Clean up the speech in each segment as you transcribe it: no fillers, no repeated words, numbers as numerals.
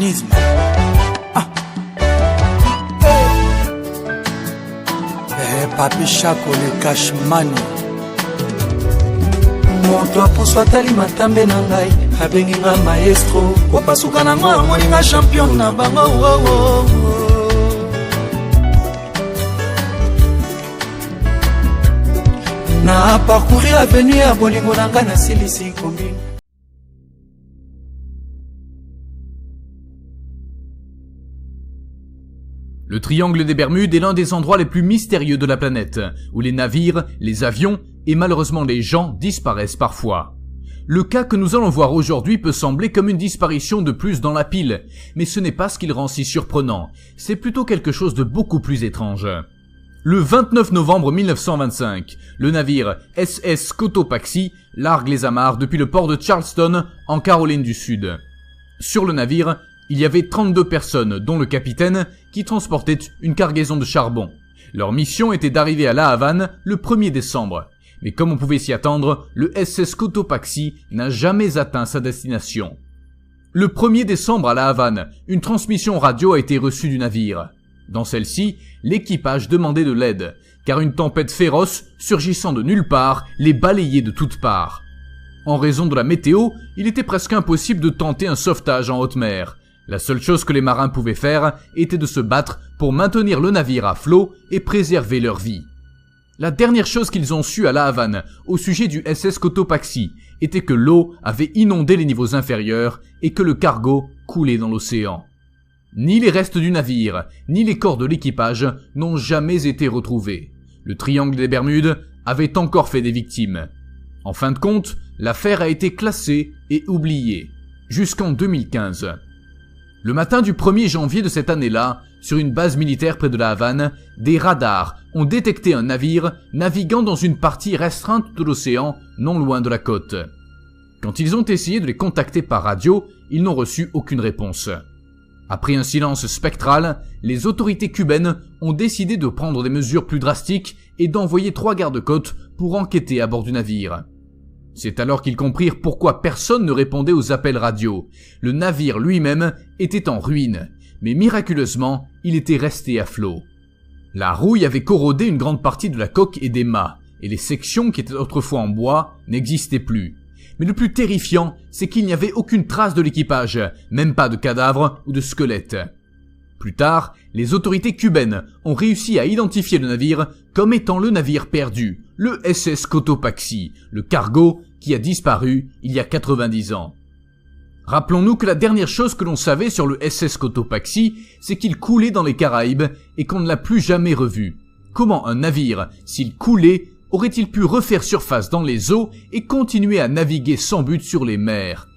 mécanisme. Papi Chako le Cashman. Moto apuso atali matambe na ngai abengi nga maestro kopasuka na ngo amoni nga champion na bango. Na parcourir avenue ya bolingo na nga na silisi kombi. Le triangle des Bermudes est l'un des endroits les plus mystérieux de la planète, où les navires, les avions et malheureusement les gens disparaissent parfois. Le cas que nous allons voir aujourd'hui peut sembler comme une disparition de plus dans la pile, mais ce n'est pas ce qui le rend si surprenant, c'est plutôt quelque chose de beaucoup plus étrange. Le 29 novembre 1925, le navire SS Cotopaxi largue les amarres depuis le port de Charleston, en Caroline du Sud. Sur le navire, il y avait 32 personnes, dont le capitaine, qui transportait une cargaison de charbon. Leur mission était d'arriver à La Havane le 1er décembre. Mais comme on pouvait s'y attendre, le SS Cotopaxi n'a jamais atteint sa destination. Le 1er décembre à La Havane, une transmission radio a été reçue du navire. Dans celle-ci, l'équipage demandait de l'aide, car une tempête féroce, surgissant de nulle part, les balayait de toutes parts. En raison de la météo, il était presque impossible de tenter un sauvetage en haute mer. La seule chose que les marins pouvaient faire était de se battre pour maintenir le navire à flot et préserver leur vie. La dernière chose qu'ils ont su à La Havane au sujet du SS Cotopaxi était que l'eau avait inondé les niveaux inférieurs et que le cargo coulait dans l'océan. Ni les restes du navire, ni les corps de l'équipage n'ont jamais été retrouvés. Le triangle des Bermudes avait encore fait des victimes. En fin de compte, l'affaire a été classée et oubliée, jusqu'en 2015. Le matin du 1er janvier de cette année-là, sur une base militaire près de La Havane, des radars ont détecté un navire naviguant dans une partie restreinte de l'océan, non loin de la côte. Quand ils ont essayé de les contacter par radio, ils n'ont reçu aucune réponse. Après un silence spectral, les autorités cubaines ont décidé de prendre des mesures plus drastiques et d'envoyer 3 gardes-côtes pour enquêter à bord du navire. C'est alors qu'ils comprirent pourquoi personne ne répondait aux appels radio. Le navire lui-même était en ruine, mais miraculeusement, il était resté à flot. La rouille avait corrodé une grande partie de la coque et des mâts, et les sections qui étaient autrefois en bois n'existaient plus. Mais le plus terrifiant, c'est qu'il n'y avait aucune trace de l'équipage, même pas de cadavre ou de squelette. Plus tard, les autorités cubaines ont réussi à identifier le navire comme étant le navire perdu, le SS Cotopaxi, le cargo qui a disparu il y a 90 ans. Rappelons-nous que la dernière chose que l'on savait sur le SS Cotopaxi, c'est qu'il coulait dans les Caraïbes et qu'on ne l'a plus jamais revu. Comment un navire, s'il coulait, aurait-il pu refaire surface dans les eaux et continuer à naviguer sans but sur les mers?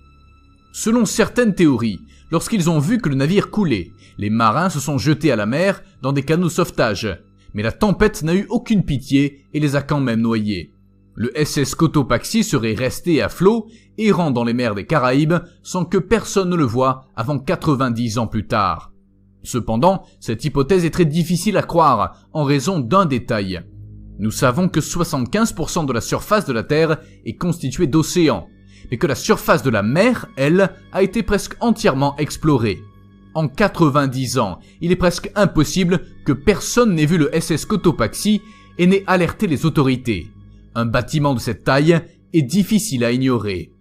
Selon certaines théories, lorsqu'ils ont vu que le navire coulait, les marins se sont jetés à la mer dans des canots de sauvetage. Mais la tempête n'a eu aucune pitié et les a quand même noyés. Le SS Cotopaxi serait resté à flot, errant dans les mers des Caraïbes, sans que personne ne le voie avant 90 ans plus tard. Cependant, cette hypothèse est très difficile à croire, en raison d'un détail. Nous savons que 75% de la surface de la Terre est constituée d'océans, mais que la surface de la mer, elle, a été presque entièrement explorée. En 90 ans, il est presque impossible que personne n'ait vu le SS Cotopaxi et n'ait alerté les autorités. Un bâtiment de cette taille est difficile à ignorer.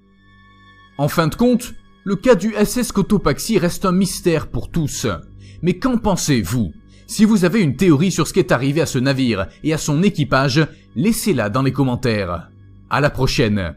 En fin de compte, le cas du SS Cotopaxi reste un mystère pour tous. Mais qu'en pensez-vous? Si vous avez une théorie sur ce qui est arrivé à ce navire et à son équipage, laissez-la dans les commentaires. À la prochaine.